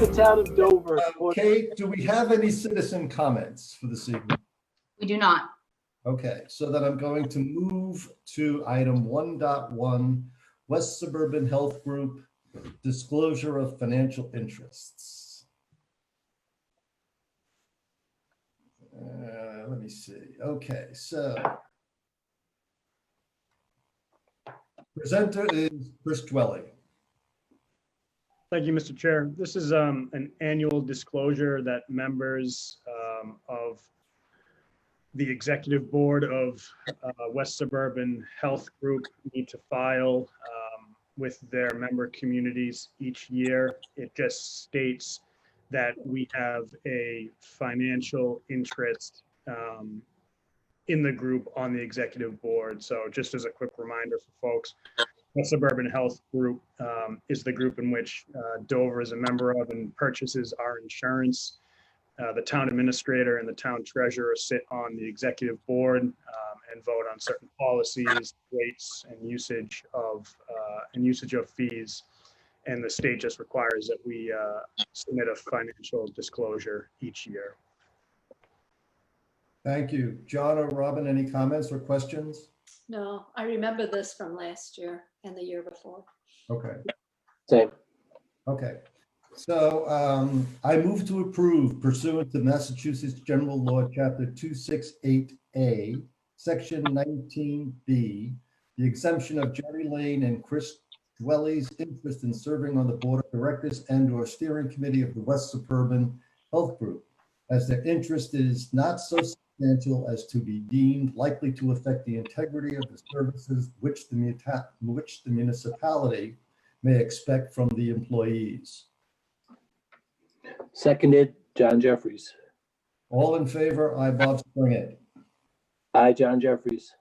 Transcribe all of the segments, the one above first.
the town of Dover. Kate, do we have any citizen comments for this evening? We do not. Okay, so then I'm going to move to item 1.1, West Suburban Health Group, disclosure of financial interests. Let me see. Okay, so presenter is Chris Dwelly. Thank you, Mr. Chair. This is an annual disclosure that members of the executive board of West Suburban Health Group need to file with their member communities each year. It just states that we have a financial interest in the group on the executive board. So just as a quick reminder for folks, the Suburban Health Group is the group in which Dover is a member of and purchases our insurance. The town administrator and the town treasurer sit on the executive board and vote on certain policies, rates, and usage of fees. And the state just requires that we submit a financial disclosure each year. Thank you. John or Robin, any comments or questions? No, I remember this from last year and the year before. Okay. Same. Okay. So I move to approve pursuant to Massachusetts General Law, Chapter 268A, Section 19B, the exemption of Jerry Lane and Chris Dwelly's interest in serving on the Board of Directors and/or Steering Committee of the West Suburban Health Group, as their interest is not so substantial as to be deemed likely to affect the integrity of the services which the municipality may expect from the employees. Seconded, John Jeffries. All in favor, I, Bob Springett. Aye, John Jeffries.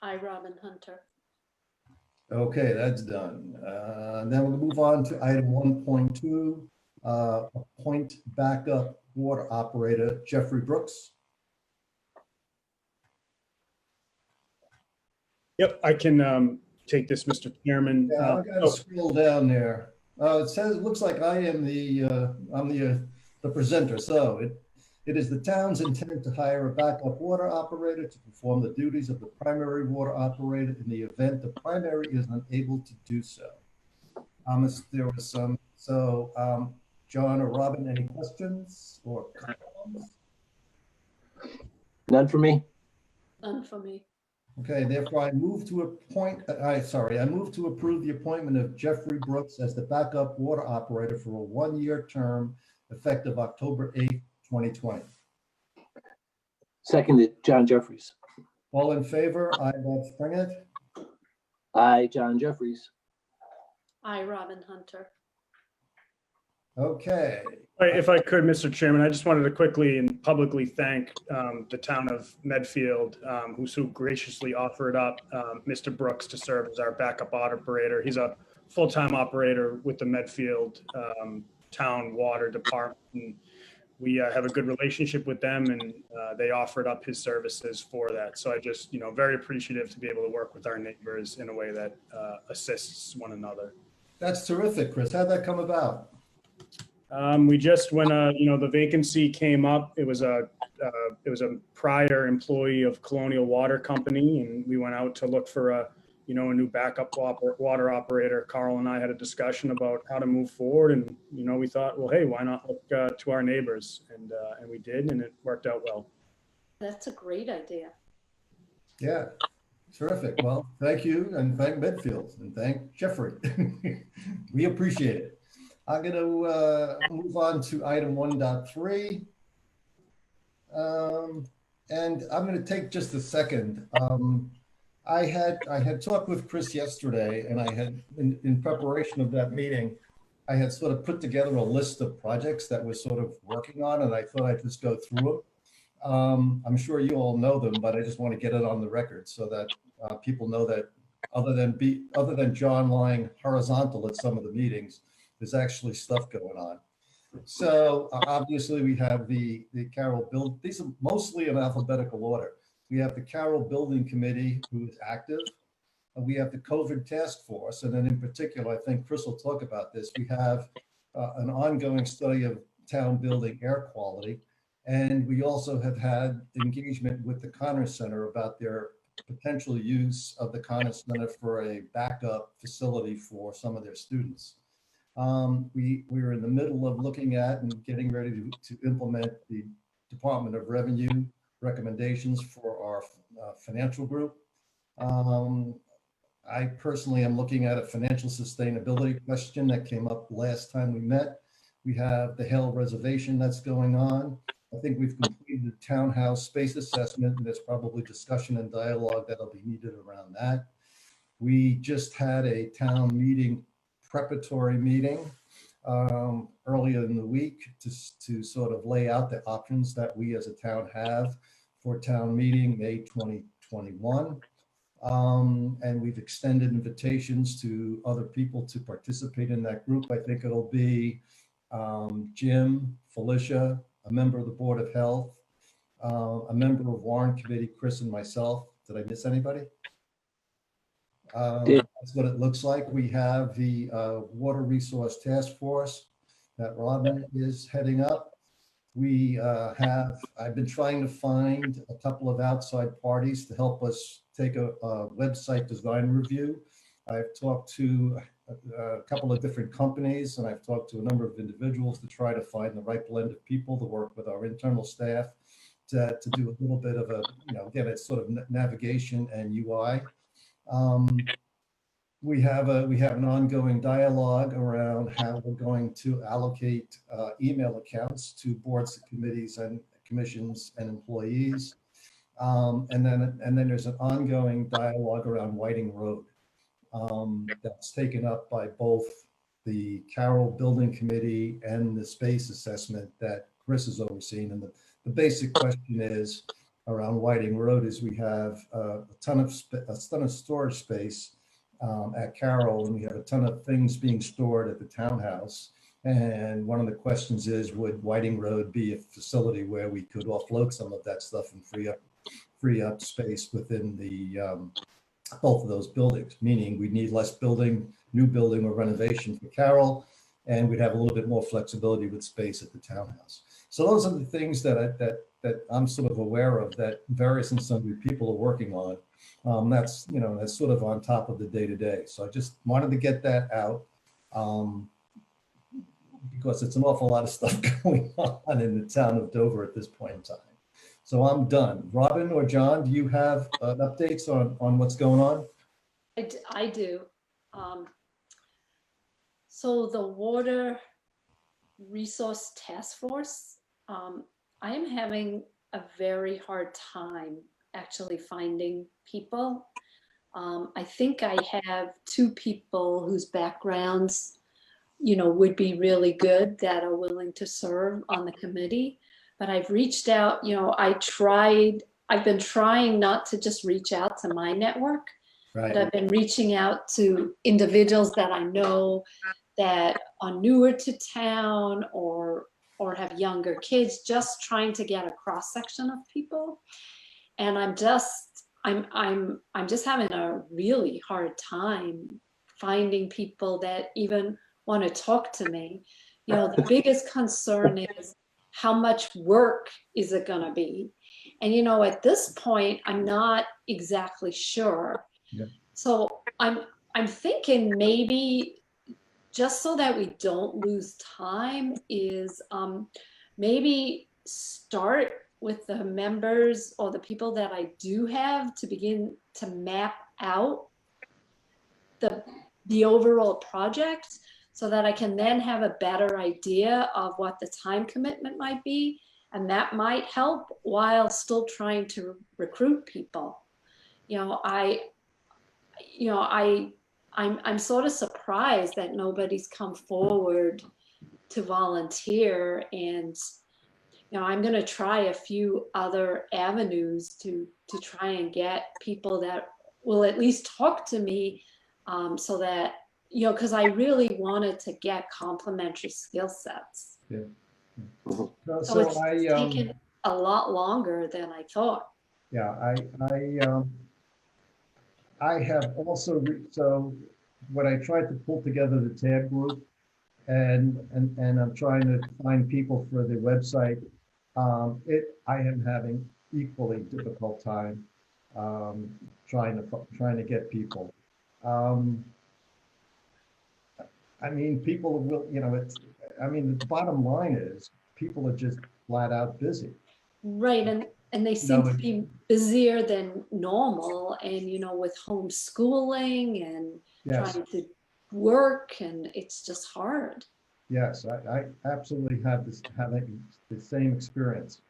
I, Robin Hunter. Okay, that's done. Then we'll move on to item 1.2, appoint backup water operator Jeffrey Brooks. Yep, I can take this, Mr. Chairman. Yeah, I gotta scroll down there. It says, it looks like I am the presenter. So it is the town's intent to hire a backup water operator to perform the duties of the primary water operator in the event the primary is unable to do so. There was some, so John or Robin, any questions or comments? None for me. None for me. Okay, therefore I move to I move to approve the appointment of Jeffrey Brooks as the backup water operator for a one-year term effective October 8th, 2020. Seconded, John Jeffries. All in favor, I, Bob Springett. Aye, John Jeffries. I, Robin Hunter. Okay. If I could, Mr. Chairman, I just wanted to quickly and publicly thank the town of Medfield, who so graciously offered up Mr. Brooks to serve as our backup operator. He's a full-time operator with the Medfield Town Water Department. And we have a good relationship with them, and they offered up his services for that. So I just, very appreciative to be able to work with our neighbors in a way that assists one another. That's terrific, Chris. How'd that come about? We just, when the vacancy came up, it was a prior employee of Colonial Water Company, and we went out to look for a new backup water operator. Carroll and I had a discussion about how to move forward, and we thought, well, hey, why not look to our neighbors, and we did, and it worked out well. That's a great idea. Yeah, terrific. Well, thank you, and thank Medfield, and thank Jeffrey. We appreciate it. I'm going to move on to item 1.3. And I'm going to take just a second. I had talked with Chris yesterday, and I had, in preparation of that meeting, I had sort of put together a list of projects that we're sort of working on, and I thought I'd just go through them. I'm sure you all know them, but I just want to get it on the record so that people know that other than John lying horizontal at some of the meetings, there's actually stuff going on. So obviously we have the Carroll build. These are mostly in alphabetical order. We have the Carroll Building Committee, who is active. We have the COVID Task Force, and then in particular, I think Chris will talk about this. We have an ongoing study of town building air quality. And we also have had engagement with the Connor Center about their potential use of the Connor Center for a backup facility for some of their students. We were in the middle of looking at and getting ready to implement the Department of Revenue recommendations for our financial group. I personally am looking at a financial sustainability question that came up last time we met. We have the Hale Reservation that's going on. I think we've completed the townhouse space assessment, and there's probably discussion and dialogue that'll be needed around that. We just had a town meeting preparatory meeting earlier in the week to sort of lay out the options that we as a town have for town meeting May 2021. And we've extended invitations to other people to participate in that group. I think it'll be Jim, Felicia, a member of the Board of Health, a member of Warren Committee, Chris, and myself. Did I miss anybody? That's what it looks like. We have the Water Resource Task Force that Robin is heading up. I've been trying to find a couple of outside parties to help us take a website design review. I've talked to a couple of different companies, and I've talked to a number of individuals to try to find the right blend of people to work with our internal staff to do a little bit of a, again, it's sort of navigation and UI. We have an ongoing dialogue around how we're going to allocate email accounts to boards, committees, and commissions and employees. And then there's an ongoing dialogue around Whiting Road that's taken up by both the Carroll Building Committee and the space assessment that Chris is overseeing. And the basic question is around Whiting Road is we have a ton of storage space at Carroll, and we have a ton of things being stored at the townhouse. And one of the questions is, would Whiting Road be a facility where we could offload some of that stuff and free up space within the both of those buildings, meaning we need less new building or renovation for Carroll, and we'd have a little bit more flexibility with space at the townhouse. So those are the things that I'm sort of aware of that various and sundry people are working on. That's sort of on top of the day-to-day. So I just wanted to get that out because it's an awful lot of stuff going on in the town of Dover at this point in time. So I'm done. Robin or John, do you have updates on what's going on? I do. So the Water Resource Task Force, I am having a very hard time actually finding people. I think I have two people whose backgrounds, would be really good that are willing to serve on the committee. But I've reached out, I've been trying not to just reach out to my network, Right. but I've been reaching out to individuals that I know that are newer to town or have younger kids, just trying to get a cross section of people. And I'm just having a really hard time finding people that even want to talk to me. The biggest concern is how much work is it going to be? And, at this point, I'm not exactly sure. Yeah. So I'm thinking maybe just so that we don't lose time is maybe start with the members or the people that I do have to begin to map out the overall project so that I can then have a better idea of what the time commitment might be. And that might help while still trying to recruit people. I'm sort of surprised that nobody's come forward to volunteer, and I'm going to try a few other avenues to try and get people that will at least talk to me, so that because I really wanted to get complementary skill sets. Yeah. So it's taken a lot longer than I thought. Yeah, I have also, so when I tried to pull together the TAB group, and I'm trying to find people for the website. I am having equally difficult time trying to get people. Um, I mean, people will, the bottom line is people are just flat out busy. Right, and they seem to be busier than normal, and with homeschooling and Yes, trying to work, and it's just hard. yes, I absolutely having the same experience.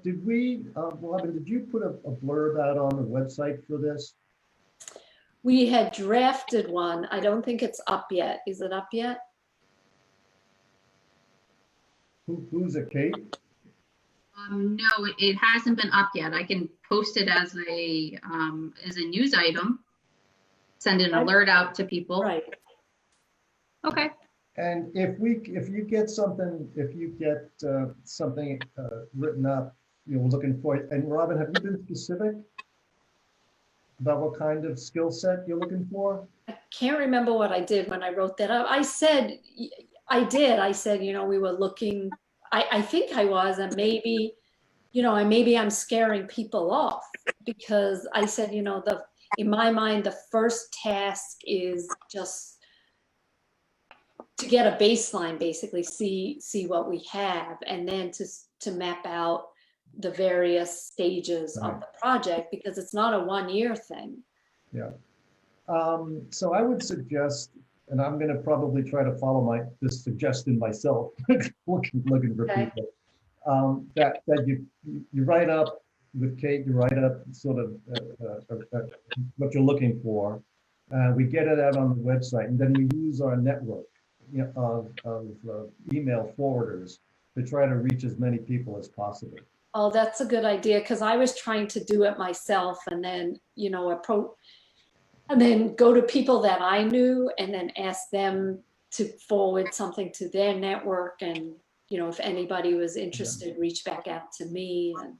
Did we, Robin, did you put a blurb out on the website for this? We had drafted one. I don't think it's up yet. Is it up yet? Who's it, Kate? No, it hasn't been up yet. I can post it as a news item, send an alert out to people. Right. Okay. And if you get something written up, we're looking for it. And Robin, have you been specific about what kind of skill set you're looking for? I can't remember what I did when I wrote that up. I said, we were looking, I think I was, and maybe, maybe I'm scaring people off, because I said, in my mind, the first task is just to get a baseline, basically see what we have, and then to map out the various stages of the project, because it's not a 1 year thing. Yeah. So I would suggest, and I'm going to probably try to follow this suggestion myself, looking for people, that you write up with Kate, you write up sort of what you're looking for. We get it out on the website, and then we use our network of email forwarders to try to reach as many people as possible. Oh, that's a good idea, because I was trying to do it myself, and then, and then go to people that I knew, and then ask them to forward something to their network, and, if anybody was interested, reach back out to me. And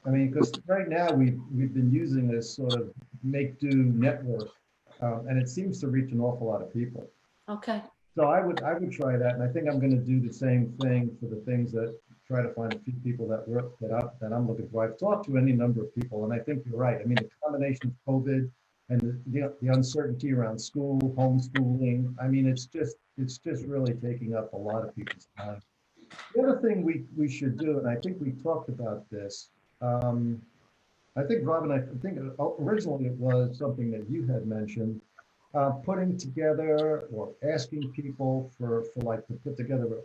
I mean, because right now we've been using this sort of make-do network, and it seems to reach an awful lot of people. okay. So I would try that, and I think I'm going to do the same thing for the things that try to find a few people that I'm looking for. I've talked to any number of people, and I think you're right. I mean, the combination of COVID and the uncertainty around school, homeschooling. I mean, it's just really taking up a lot of people's time. The other thing we should do, and I think we talked about this. I think Robin, I think originally it was something that you had mentioned. Putting together or asking people for like to put together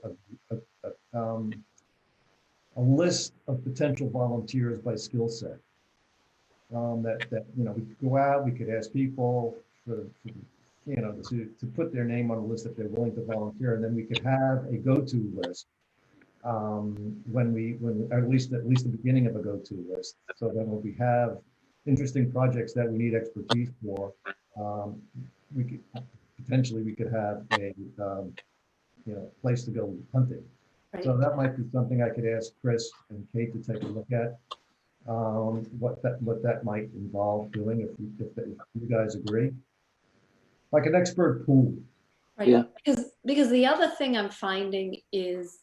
a list of potential volunteers by skill set. That we could go out, we could ask people to put their name on a list if they're willing to volunteer, and then we could have a go-to list when at least the beginning of a go-to list. So then when we have interesting projects that we need expertise for, we could have a place to go hunting. Right. So that might be something I could ask Chris and Kate to take a look at. What that might involve doing, if you guys agree, like an expert pool. Right. Yeah. Because the other thing I'm finding is,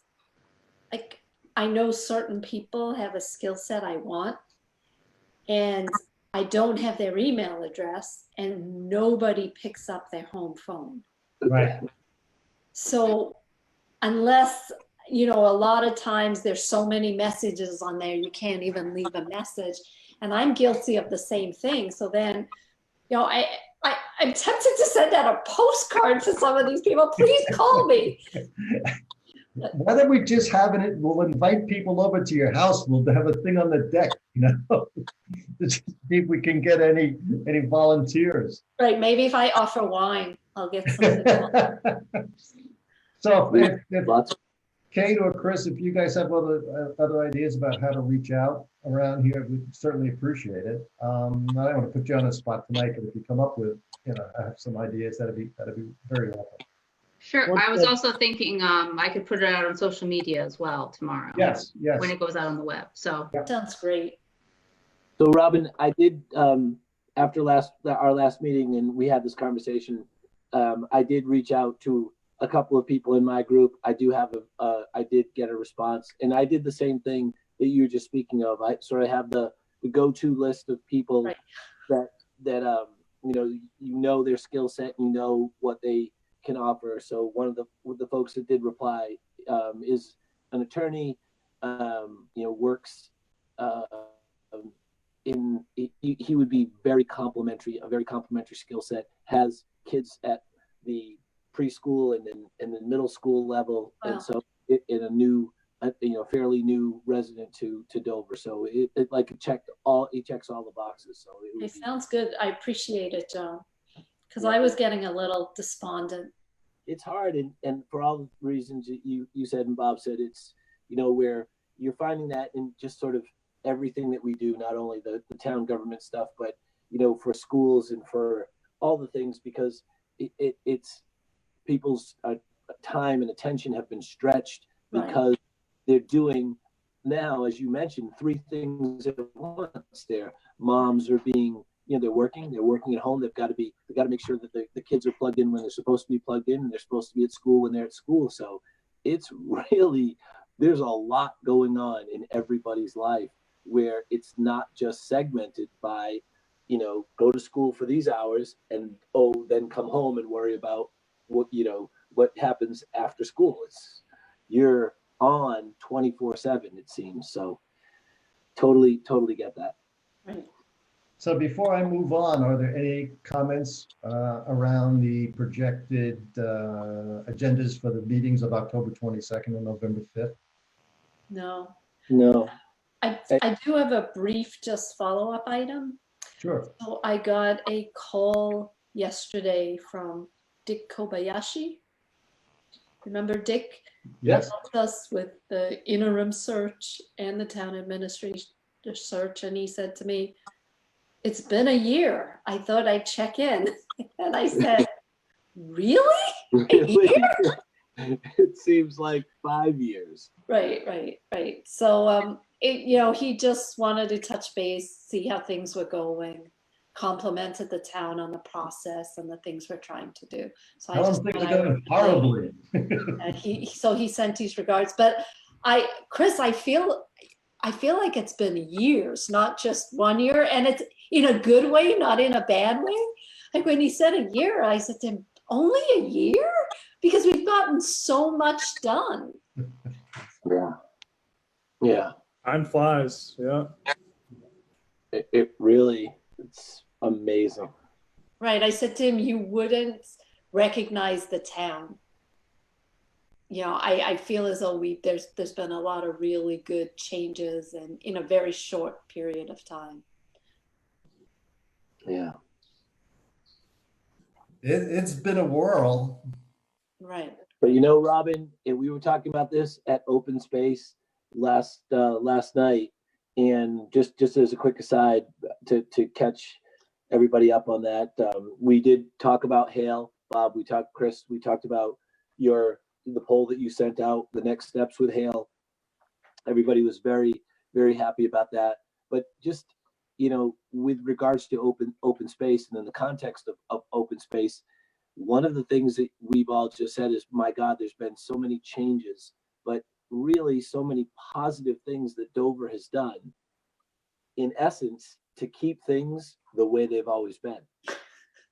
like, I know certain people have a skill set I want, and I don't have their email address, and nobody picks up their home phone. Right. So unless, a lot of times there's so many messages on there, you can't even leave a message. And I'm guilty of the same thing. So then, I'm tempted to send out a postcard to some of these people. Please call me. Why don't we just we'll invite people over to your house. We'll have a thing on the deck, to see if we can get any volunteers. Right. Maybe if I offer wine, I'll get something. So if Lots. Kate or Chris, if you guys have other ideas about how to reach out around here, we'd certainly appreciate it. I don't want to put you on the spot tonight, but if you come up with, have some ideas, that'd be very welcome. Sure. I was also thinking I could put it out on social media as well tomorrow. Yes. When it goes out on the web. So Sounds great. So Robin, I did, after our last meeting and we had this conversation, I did reach out to a couple of people in my group. I do have I did get a response, and I did the same thing that you were just speaking of. I sort of have the go-to list of people Right. that you know their skill set, you know what they can offer. So one of the folks that did reply is an attorney, works he would be very complimentary, a very complimentary skill set, has kids at the preschool and then middle school level. Wow. And so in a new, fairly new resident to Dover. So it checks all the boxes. So It sounds good. I appreciate it, John, because I was getting a little despondent. It's hard, and for all the reasons that you said and Bob said, it's where you're finding that in just sort of everything that we do, not only the town government stuff, but for schools and for all the things, because it's people's time and attention have been stretched because they're doing now, as you mentioned, 3 things at once. Their moms are being, they're working at home. They got to make sure that the kids are plugged in when they're supposed to be plugged in, and they're supposed to be at school when they're at school. So it's really, there's a lot going on in everybody's life where it's not just segmented by, go to school for these hours and then come home and worry about what happens after school. You're on 24/7, it seems. So totally get that. Right. So before I move on, are there any comments around the projected agendas for the meetings of October 22nd and November 5th? No. I do have a brief just follow-up item. Sure. So I got a call yesterday from Dick Kobayashi. Remember Dick? Yes. He helped us with the interim search and the town administrator search. And he said to me, "It's been a year. I thought I'd check in." And I said, "Really? A year?" It seems like 5 years. Right. So, he just wanted to touch base, see how things were going, complimented the town on the process and the things we're trying to do. So I Tell just them things thought are I going would- horribly. and he sent his regards. But Chris, I feel like it's been years, not just 1 year, and it's in a good way, not in a bad way. Like when he said a year, I said to him, "Only a year?" Because we've gotten so much done. Yeah. Time flies, yeah. It really, it's amazing. Right. I said to him, "You wouldn't recognize the town." I feel as though there's been a lot of really good changes and in a very short period of time. Yeah. It's been a whirl. Right. But Robin, and we were talking about this at Open Space last night, and just as a quick aside to catch everybody up on that, we did talk about hail. Bob, Chris, we talked about the poll that you sent out, the next steps with hail. Everybody was very, very happy about that. But just with regards to open space and in the context of open space, one of the things that we've all just said is, my God, there's been so many changes, but really so many positive things that Dover has done, in essence, to keep things the way they've always been.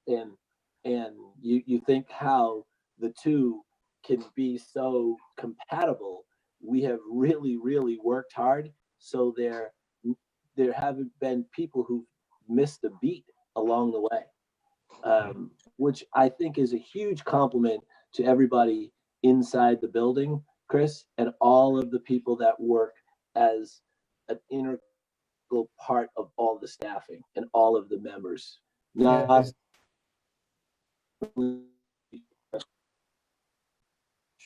And you think how the two can be so compatible. We have really, really worked hard, so there haven't been people who've missed a beat along the way. Which I think is a huge compliment to everybody inside the building, Chris, and all of the people that work as an integral part of all the staffing and all of the members.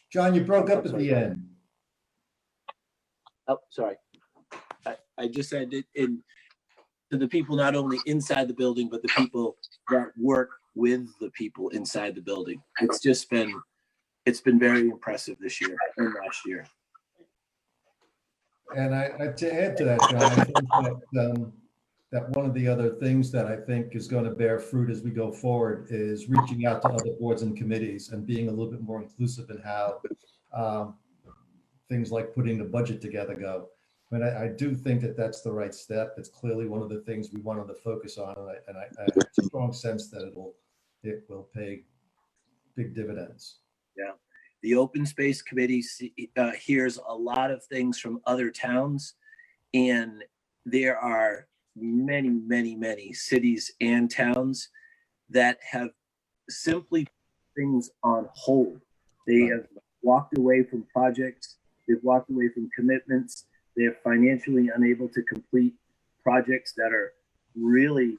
John, you broke up at the end. Oh, sorry. I just said it to the people not only inside the building, but the people that work with the people inside the building. It's been very impressive this year and last year. And to add to that, John, I think that that one of the other things that I think is going to bear fruit as we go forward is reaching out to other boards and committees and being a little bit more inclusive in how things like putting the budget together go. But I do think that that's the right step. It's clearly one of the things we wanted to focus on, and I have a strong sense that it will pay big dividends. Yeah. The Open Space Committee hears a lot of things from other towns, and there are many, many, many cities and towns that have simply put things on hold. They have walked away from projects. They've walked away from commitments. They're financially unable to complete projects that are really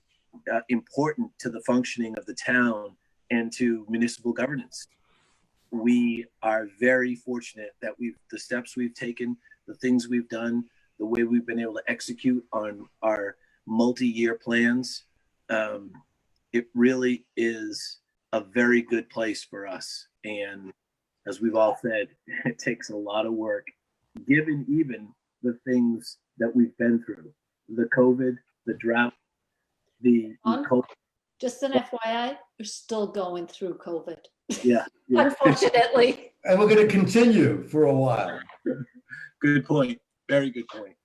important to the functioning of the town and to municipal governance. We are very fortunate that the steps we've taken, the things we've done, the way we've been able to execute on our multi-year plans. It really is a very good place for us. And as we've all said, it takes a lot of work, given even the things that we've been through, the COVID, the drought, the COVID. Just an FYI, we're still going through COVID. Yeah. Unfortunately. And we're going to continue for a while. Good point. Very good point.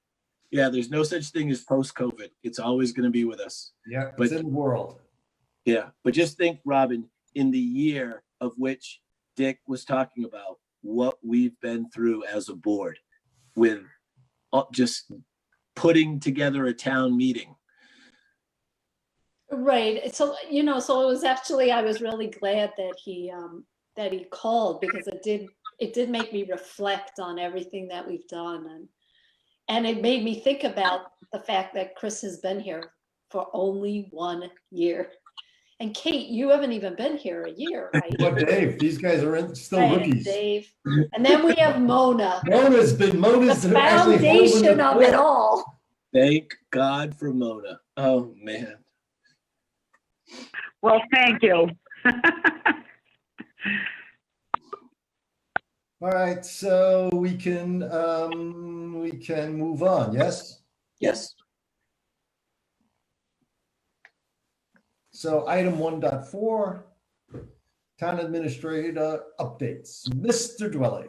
Yeah, there's no such thing as post-COVID. It's always going to be with us. Yeah, it's in the world. Yeah, but just think, Robin, in the year of which Dick was talking about, what we've been through as a board with just putting together a town meeting. Right. So, so it was actually, I was really glad that he called, because it did make me reflect on everything that we've done. And it made me think about the fact that Chris has been here for only 1 year. And Kate, you haven't even been here a year, right? But Dave, these guys are still Right, rookies. Dave. And then we have Mona. Mona's The actually foundation of it all. Thank God for Mona. Oh, man. Well, thank you. All right, so we can move on. Yes. Yes. So item 1.4, town administrator updates. Mr. Dwelly.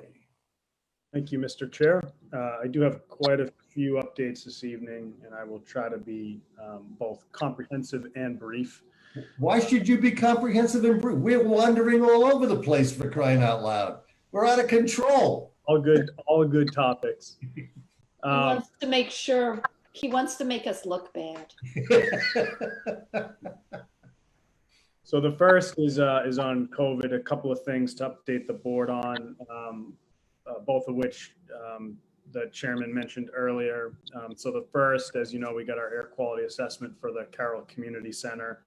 Thank you, Mr. Chair. I do have quite a few updates this evening, and I will try to be both comprehensive and brief. Why should you be comprehensive and brief? We're wandering all over the place, for crying out loud. We're out of control. All good topics. He wants to make sure, he wants to make us look bad. So the first is on COVID. A couple of things to update the board on, both of which the chairman mentioned earlier. So the first, as you know, we got our air quality assessment for the Carroll Community Center,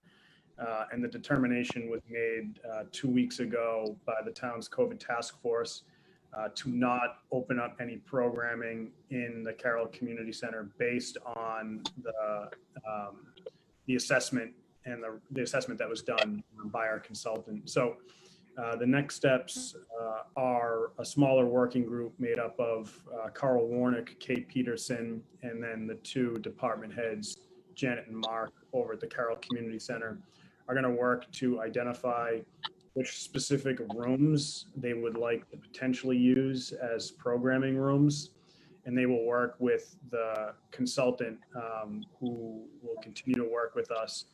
and the determination was made 2 weeks ago by the town's COVID task force to not open up any programming in the Carroll Community Center based on the assessment and the assessment that was done by our consultant. So the next steps are a smaller working group made up of Carl Warnick, Kate Peterson, and then the two department heads, Janet and Mark, over at the Carroll Community Center, are going to work to identify which specific rooms they would like to potentially use as programming rooms. And they will work with the consultant who will continue to work with us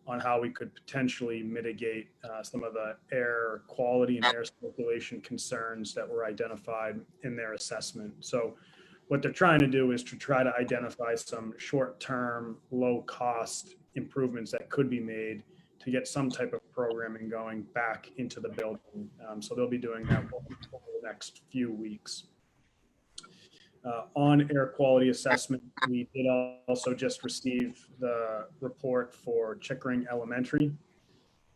on how we could potentially mitigate some of the air quality and air circulation concerns that were identified in their assessment. So what they're trying to do is to try to identify some short-term, low-cost improvements that could be made to get some type of programming going back into the building. So they'll be doing that over the next few weeks. On air quality assessment, we did also just receive the report for Chickering Elementary.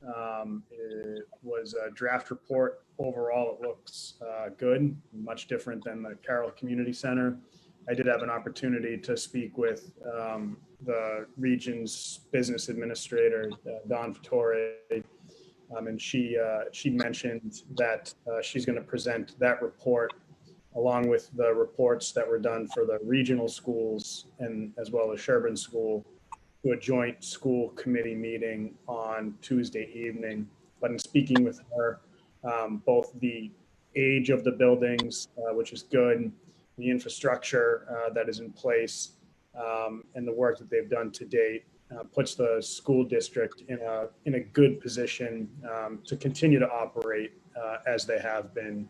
It was a draft report. Overall, it looks good, much different than the Carroll Community Center. I did have an opportunity to speak with the region's business administrator, Dawn Fattore, and she mentioned that she's going to present that report along with the reports that were done for the regional schools and as well as Sherburne School to a joint school committee meeting on Tuesday evening. But in speaking with her, both the age of the buildings, which is good, the infrastructure that is in place, and the work that they've done to date puts the school district in a good position to continue to operate as they have been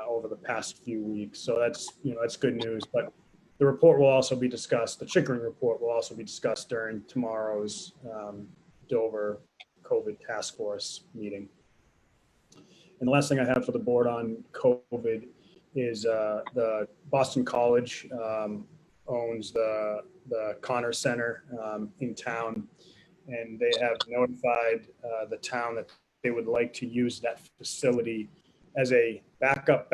over the past few weeks. So that's good news. But the report will also be discussed. The Chickering report will also be discussed during tomorrow's Dover COVID task force meeting. And the last thing I have for the board on COVID is the Boston College owns the Connor Center in town, and they have notified the town that they would like to use that facility as a backup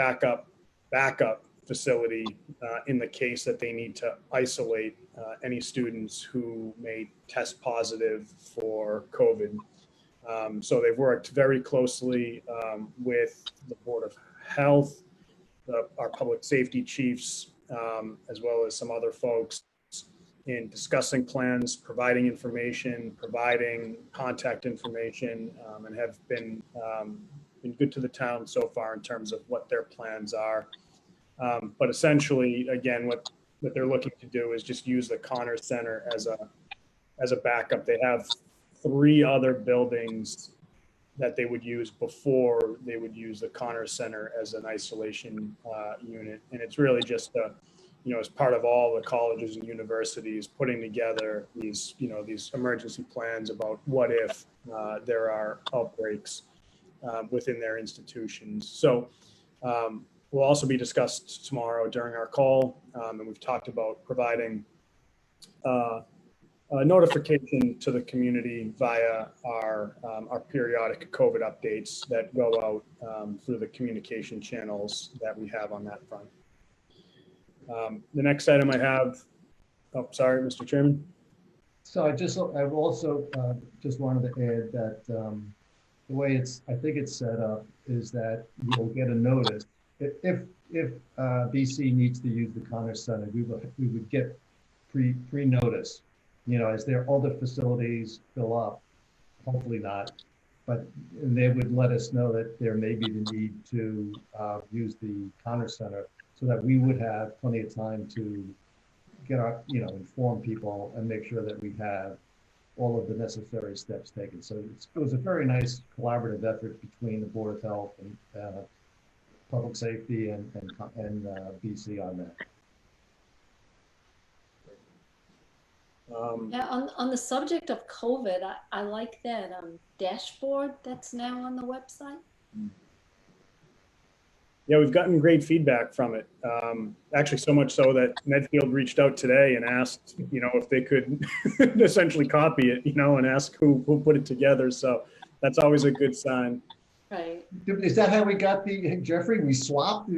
facility in the case that they need to isolate any students who may test positive for COVID. So they've worked very closely with the Board of Health, our public safety chiefs, as well as some other folks in discussing plans, providing information, providing contact information, and have been good to the town so far in terms of what their plans are. But essentially, again, what they're looking to do is just use the Connor Center as a backup. They have 3 other buildings that they would use before they would use the Connor Center as an isolation unit. And it's really just as part of all the colleges and universities putting together these emergency plans about what if there are outbreaks within their institutions. So will also be discussed tomorrow during our call. And we've talked about providing notification to the community via our periodic COVID updates that go out through the communication channels that we have on that front. The next item I have, sorry, Mr. Chairman. So I've also just wanted to add that the way I think it's set up is that you'll get a notice. If BC needs to use the Connor Center, we would get pre-notice, as their other facilities fill up, hopefully not, but they would let us know that there may be the need to use the Connor Center so that we would have plenty of time to get inform people and make sure that we have all of the necessary steps taken. So it was a very nice collaborative effort between the Board of Health and Public Safety and BC on that. Yeah, on the subject of COVID, I like that dashboard that's now on the website. Yeah, we've gotten great feedback from it. Actually, so much so that Medfield reached out today and asked, if they could essentially copy it, and ask who put it together. So that's always a good sign. Right. Is that how we got the Jeffrey? We swapped?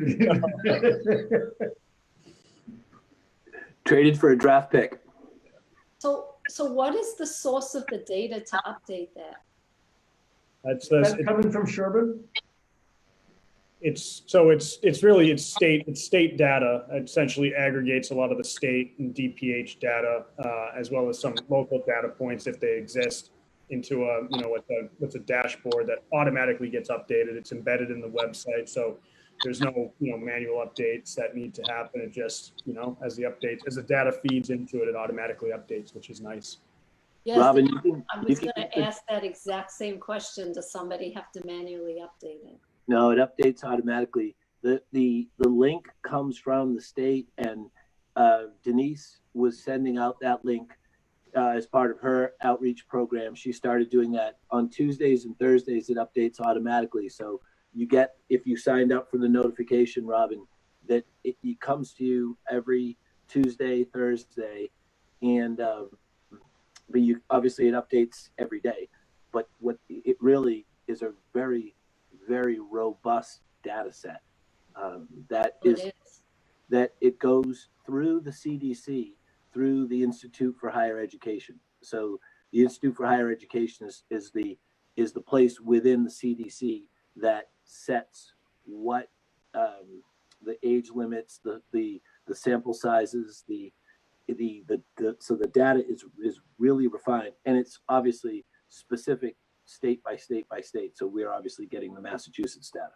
Traded for a draft pick. So what is the source of the data to update that? That's coming from Suburban? It's state data. It essentially aggregates a lot of the state and DPH data, as well as some local data points if they exist, into what's a dashboard that automatically gets updated. It's embedded in the website, so there's no manual updates that need to happen. It just as the data feeds into it, it automatically updates, which is nice. Yes, Robin, I was going to ask that exact same question. Does somebody have to manually update it? No, it updates automatically. The link comes from the state, and Denise was sending out that link as part of her outreach program. She started doing that on Tuesdays and Thursdays. It updates automatically. So you get, if you signed up for the notification, Robin, that it comes to you every Tuesday, Thursday, and but you obviously it updates every day. But what it really is a very, very robust data set that it goes through the CDC, through the Institute for Higher Education. So the Institute for Higher Education is the place within the CDC that sets what the age limits, the sample sizes, the so the data is really refined, and it's obviously specific state by state by state. So we're obviously getting the Massachusetts data.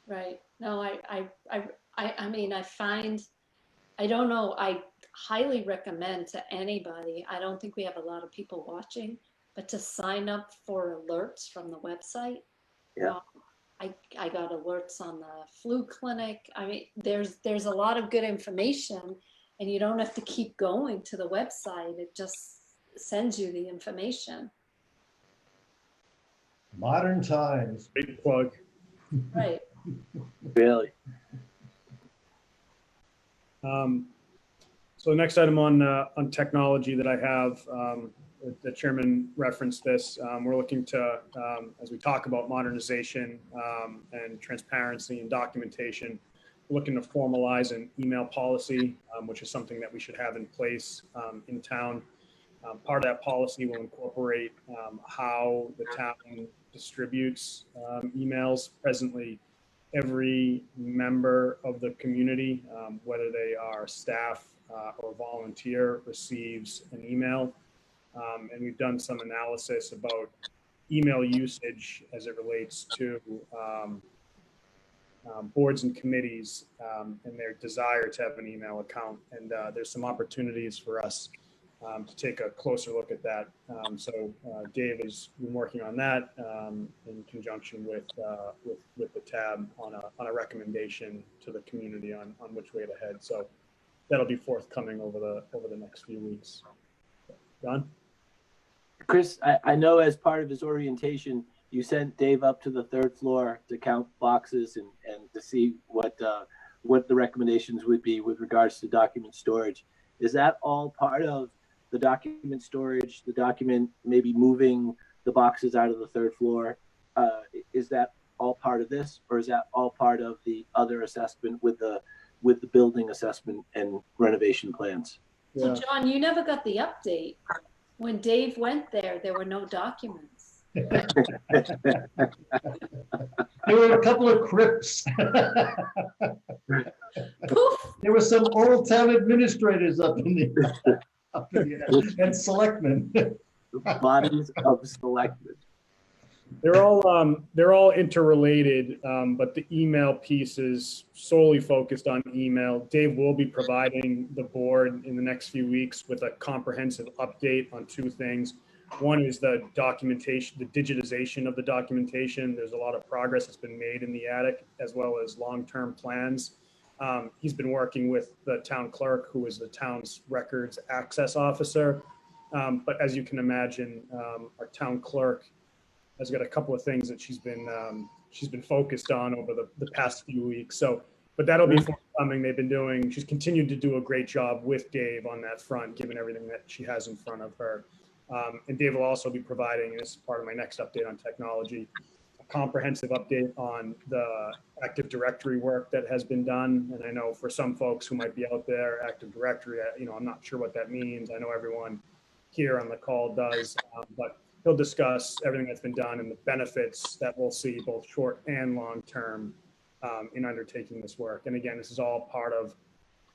Right. No, I mean, I find, I don't know, I highly recommend to anybody, I don't think we have a lot of people watching, but to sign up for alerts from the website. Yeah. I got alerts on the flu clinic. I mean, there's a lot of good information, and you don't have to keep going to the website. It just sends you the information. Modern times. Big plug. Right. Really. So the next item on technology that I have, the chairman referenced this. We're looking to, as we talk about modernization and transparency and documentation, we're looking to formalize an email policy, which is something that we should have in place in town. Part of that policy will incorporate how the town distributes emails. Presently, every member of the community, whether they are staff or volunteer, receives an email. And we've done some analysis about email usage as it relates to boards and committees and their desire to have an email account. And there's some opportunities for us to take a closer look at that. So Dave has been working on that in conjunction with the tab on a recommendation to the community on which way to head. So that'll be forthcoming over the next few weeks. John? Chris, I know as part of his orientation, you sent Dave up to the 3rd floor to count boxes and to see what the recommendations would be with regards to document storage. Is that all part of the document storage, the document maybe moving the boxes out of the 3rd floor? Is that all part of this, or is that all part of the other assessment with the building assessment and renovation plans? So John, you never got the update. When Dave went there were no documents. There were a couple of crypts. Poof. There were some old town administrators up in the and selectmen. Bodies of selectmen. They're all interrelated, but the email piece is solely focused on email. Dave will be providing the board in the next few weeks with a comprehensive update on 2 things. One is the documentation, the digitization of the documentation. There's a lot of progress that's been made in the attic, as well as long-term plans. He's been working with the town clerk, who is the town's records access officer. But as you can imagine, our town clerk has got a couple of things that she's been focused on over the past few weeks. So, but that'll be forthcoming. She's continued to do a great job with Dave on that front, given everything that she has in front of her. And Dave will also be providing, and this is part of my next update on technology, a comprehensive update on the Active Directory work that has been done. And I know for some folks who might be out there, Active Directory, I'm not sure what that means. I know everyone here on the call does, but he'll discuss everything that's been done and the benefits that we'll see both short and long term in undertaking this work. And again, this is all part of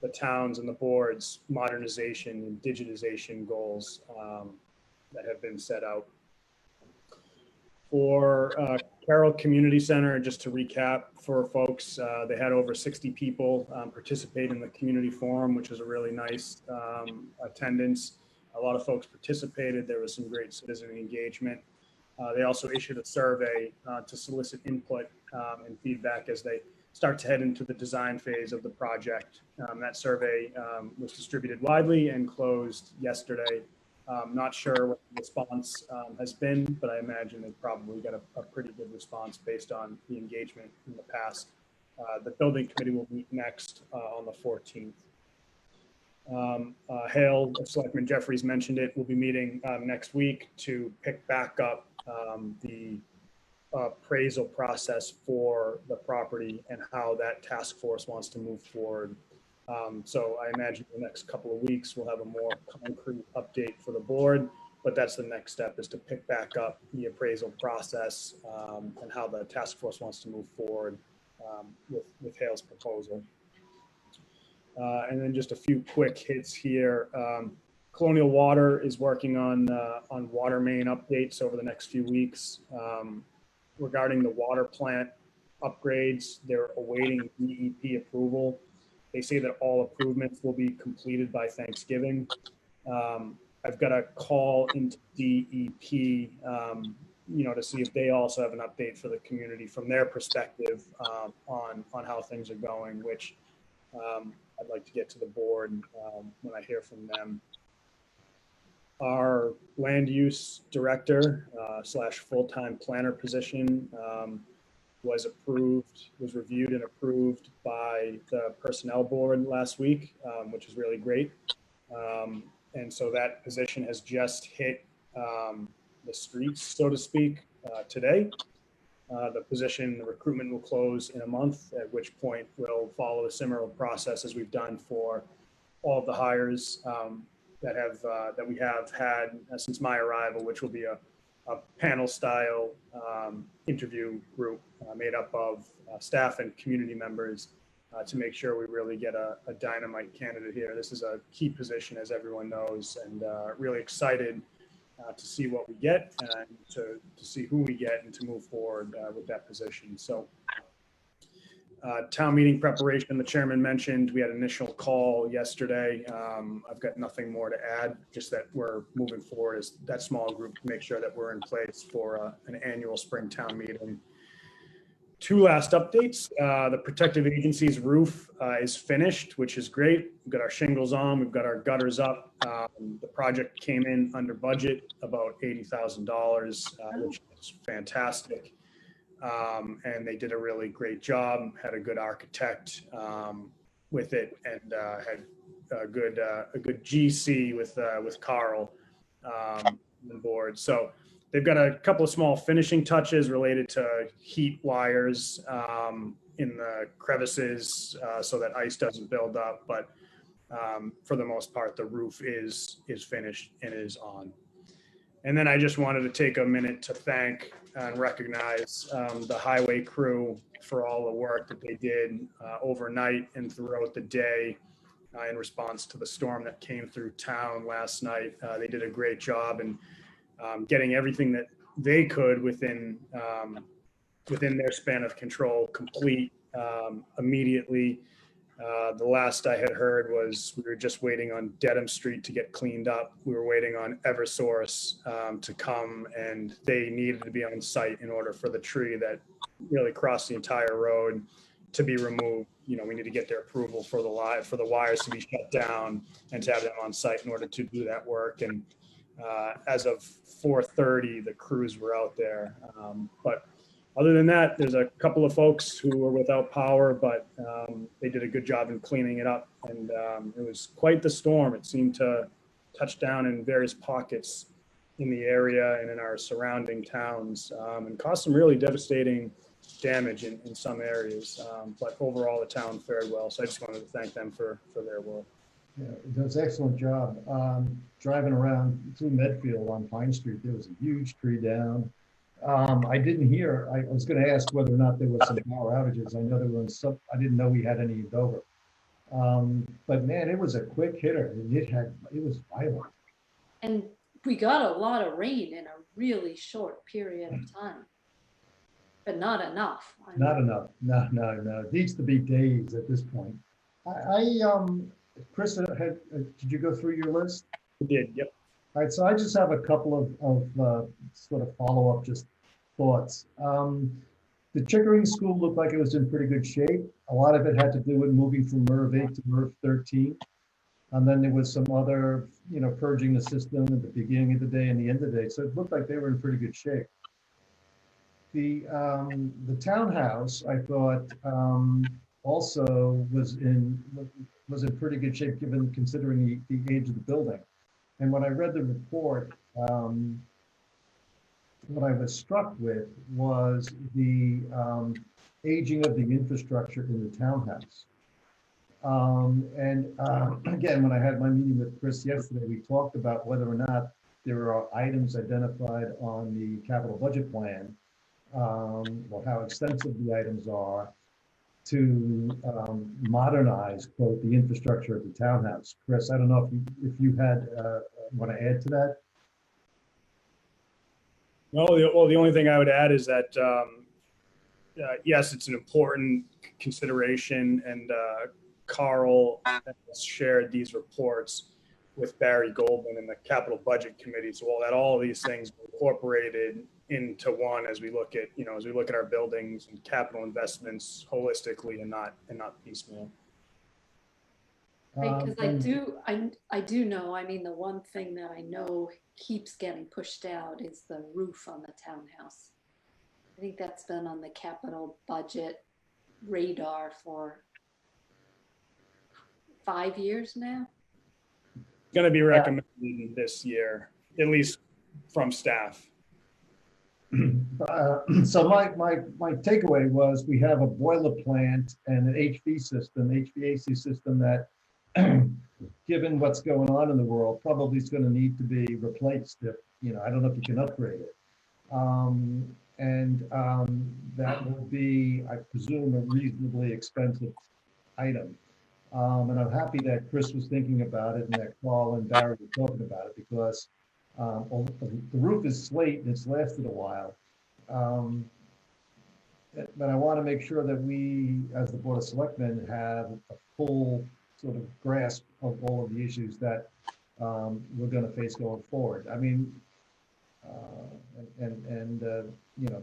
the towns and the board's modernization and digitization goals that have been set out. For Carroll Community Center, just to recap for folks, they had over 60 people participate in the community forum, which was a really nice attendance. A lot of folks participated. There was some great citizen engagement. They also issued a survey to solicit input and feedback as they start to head into the design phase of the project. That survey was distributed widely and closed yesterday. Not sure what the response has been, but I imagine they probably got a pretty good response based on the engagement in the past. The building committee will meet next on the 14th. Hale, Selectman Jeffries mentioned it, we'll be meeting next week to pick back up the appraisal process for the property and how that task force wants to move forward. So I imagine in the next couple of weeks, we'll have a more concrete update for the board, but that's the next step, is to pick back up the appraisal process and how the task force wants to move forward with Hale's proposal. And then just a few quick hits here. Colonial Water is working on water main updates over the next few weeks. Regarding the water plant upgrades, they're awaiting DEP approval. They say that all improvements will be completed by Thanksgiving. I've got a call into DEP, to see if they also have an update for the community from their perspective on how things are going, which I'd like to get to the board when I hear from them. Our land use director / full-time planner position was reviewed and approved by the personnel board last week, which is really great. And so that position has just hit the streets, so to speak, today. The recruitment will close in a month, at which point we'll follow a similar process as we've done for all of the hires that we have had since my arrival, which will be a panel style interview group made up of staff and community members to make sure we really get a dynamite candidate here. This is a key position, as everyone knows, and really excited to see what we get and to see who we get and to move forward with that position. So town meeting preparation, the chairman mentioned, we had an initial call yesterday. I've got nothing more to add, just that we're moving forward as that small group to make sure that we're in place for an annual spring town meeting. Two last updates. The protective agency's roof is finished, which is great. We've got our shingles on, we've got our gutters up. The project came in under budget, about $80,000, which is fantastic. And they did a really great job, had a good architect with it, and had a good GC with Carroll on board. So they've got a couple of small finishing touches related to heat wires in the crevices so that ice doesn't build up. But for the most part, the roof is finished and is on. And then I just wanted to take a minute to thank and recognize the highway crew for all the work that they did overnight and throughout the day in response to the storm that came through town last night. They did a great job in getting everything that they could within their span of control complete immediately. The last I had heard was we were just waiting on Dedham Street to get cleaned up. We were waiting on Eversource to come, and they needed to be on site in order for the tree that really crossed the entire road to be removed. We need to get their approval for the wires to be shut down and to have them on site in order to do that work. And as of 4:30, the crews were out there. But other than that, there's a couple of folks who were without power, but they did a good job in cleaning it up. And it was quite the storm. It seemed to touch down in various pockets in the area and in our surrounding towns and caused some really devastating damage in some areas. But overall, the town fared well. So I just wanted to thank them for their work. Yeah, it does an excellent job. Driving around through Medfield on Pine Street, there was a huge tree down. I didn't hear, I was going to ask whether or not there was some power outages. I know there was some, I didn't know we had any in Dover. But man, it was a quick hitter, and it was violent. And we got a lot of rain in a really short period of time, but not enough. Not enough. No. It needs to be days at this point. Chris, did you go through your list? We did, yep. All right, so I just have a couple of sort of follow-up just thoughts. The Chickering School looked like it was in pretty good shape. A lot of it had to do with moving from MERV 8 to MERV 13. And then there was some other, purging the system at the beginning of the day and the end of the day. So it looked like they were in pretty good shape. The townhouse, I thought, also was in pretty good shape considering the age of the building. And when I read the report, what I was struck with was the aging of the infrastructure in the townhouse. Again, when I had my meeting with Chris yesterday, we talked about whether or not there are items identified on the capital budget plan, or how extensive the items are, to modernize, quote, the infrastructure of the townhouse. Chris, I don't know if you had want to add to that. No, the only thing I would add is that yes, it's an important consideration, and Carl has shared these reports with Barry Goldman and the Capital Budget Committee. So all of these things are incorporated into one as we look at our buildings and capital investments holistically and not piecemeal. Because I do know, I mean, the one thing that I know keeps getting pushed out is the roof on the townhouse. I think that's been on the capital budget radar for 5 years now. It's going to be recommended this year, at least from staff. So my takeaway was we have a boiler plant and an HVAC system that, given what's going on in the world, probably is going to need to be replaced. If I don't know if you can upgrade it, that will be, I presume, a reasonably expensive item. And I'm happy that Chris was thinking about it and that Carl and Barry were talking about it, because the roof is slate and it's lasted a while. But I want to make sure that we, as the Board of Selectmen, have a full sort of grasp of all of the issues that we're going to face going forward. I mean,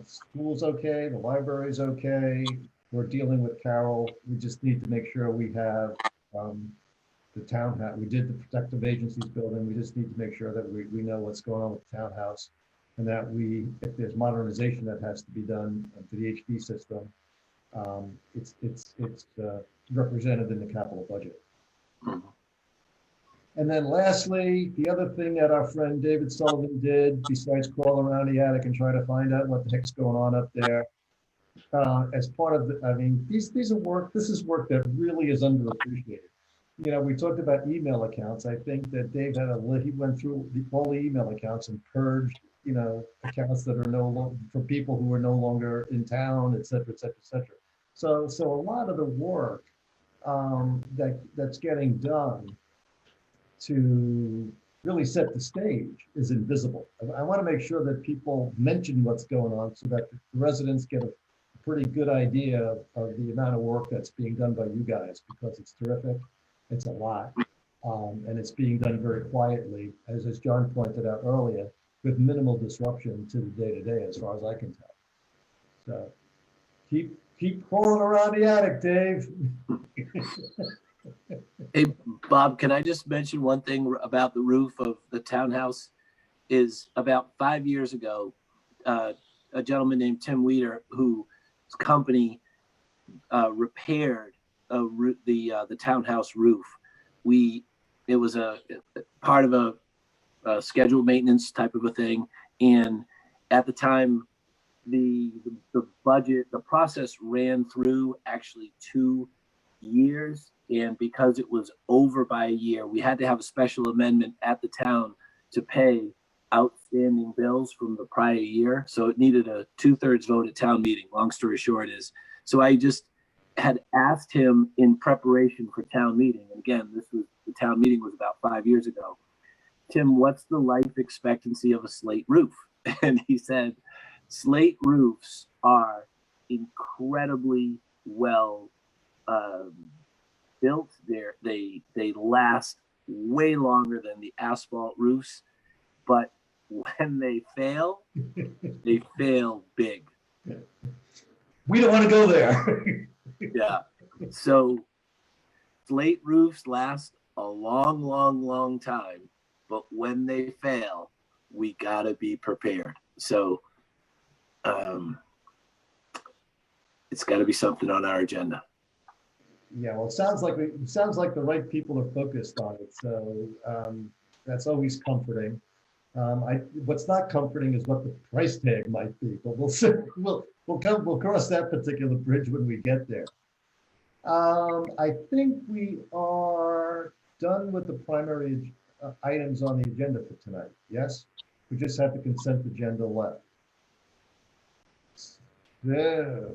school's okay, the library's okay. We're dealing with Carroll. We just need to make sure we have the townhouse. We did the protective agencies building. We just need to make sure that we know what's going on with the townhouse, and that if there's modernization that has to be done to the HV system, it's represented in the capital budget. And then lastly, the other thing that our friend David Sullivan did, besides crawl around the attic and try to find out what the heck's going on up there, as part of the, I mean, this is work that really is underappreciated. We talked about email accounts. I think that Dave he went through all the email accounts and purged, accounts that are no longer for people who are no longer in town, et cetera, et cetera, et cetera. So a lot of the work that's getting done to really set the stage is invisible. I want to make sure that people mention what's going on so that the residents get a pretty good idea of the amount of work that's being done by you guys, because it's terrific. It's a lot. And it's being done very quietly, as John pointed out earlier, with minimal disruption to the day-to-day, as far as I can tell. So keep crawling around the attic, Dave. Hey, Bob, can I just mention one thing about the roof of the townhouse? Is about 5 years ago, a gentleman named Tim Weeder, whose company repaired the townhouse roof. It was a part of a scheduled maintenance type of a thing, and at the time, the process ran through actually 2 years. And because it was over by a year, we had to have a special amendment at the town to pay outstanding bills from the prior year. So it needed a 2/3 vote at town meeting. Long story short is, so I just had asked him in preparation for town meeting. And again, the town meeting was about 5 years ago. Tim, what's the life expectancy of a slate roof? And he said, slate roofs are incredibly well built. They last way longer than the asphalt roofs, but when they fail big. We don't want to go there. Yeah. So slate roofs last a long, long, long time, but when they fail, we gotta be prepared. So it's got to be something on our agenda. Yeah, well, it sounds like the right people are focused on it, so that's always comforting. What's not comforting is what the price tag might be, but we'll cross that particular bridge when we get there. I think we are done with the primary items on the agenda for tonight. Yes, we just have the consent agenda left. So,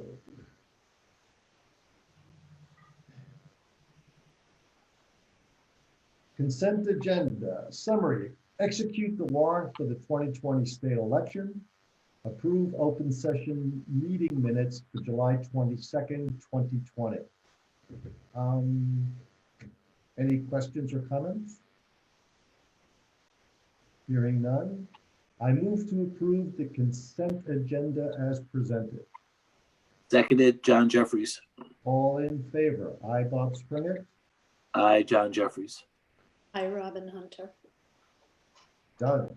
Consent agenda, summary, execute the warrant for the 2020 state election, approve open session meeting minutes for July 22nd, 2020. Any questions or comments? Hearing none, I move to approve the consent agenda as presented. Seconded, John Jeffries. All in favor? I, Bob Springer. Aye, John Jeffries. Hi, Robin Hunter. Done.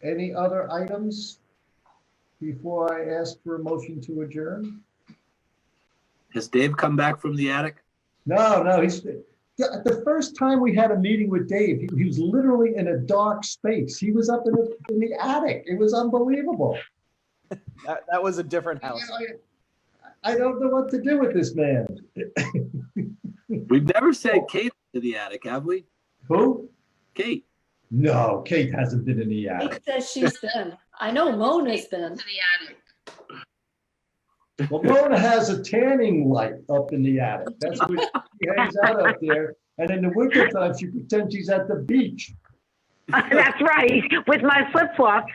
Any other items before I ask for a motion to adjourn? Has Dave come back from the attic? No, he's the first time we had a meeting with Dave, he was literally in a dark space. He was up in the attic. It was unbelievable. That was a different house. I don't know what to do with this man. We've never sent Kate to the attic, have we? Who? Kate. No, Kate hasn't been in the attic. Kate says she's been. I know Mona's been. To the attic. Well, Mona has a tanning light up in the attic. That's what she hangs out up there. And in the wintertime, she pretends she's at the beach. That's right, with my flip-flops.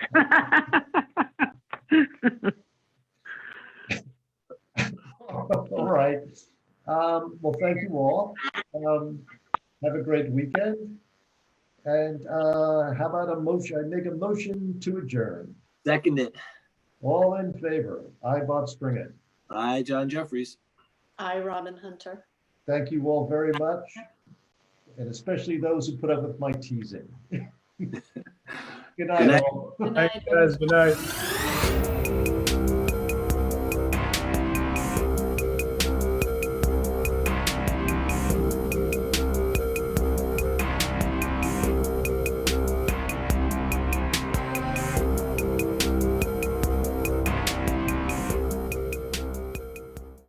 All right. Well, thank you all. Have a great weekend. And how about a motion? I make a motion to adjourn. Seconded. All in favor? I, Bob Springer. Aye, John Jeffries. Hi, Robin Hunter. Thank you all very much. And especially those who put up with my teasing. Good night, Good night. all. Good Thank night. you guys. Good night.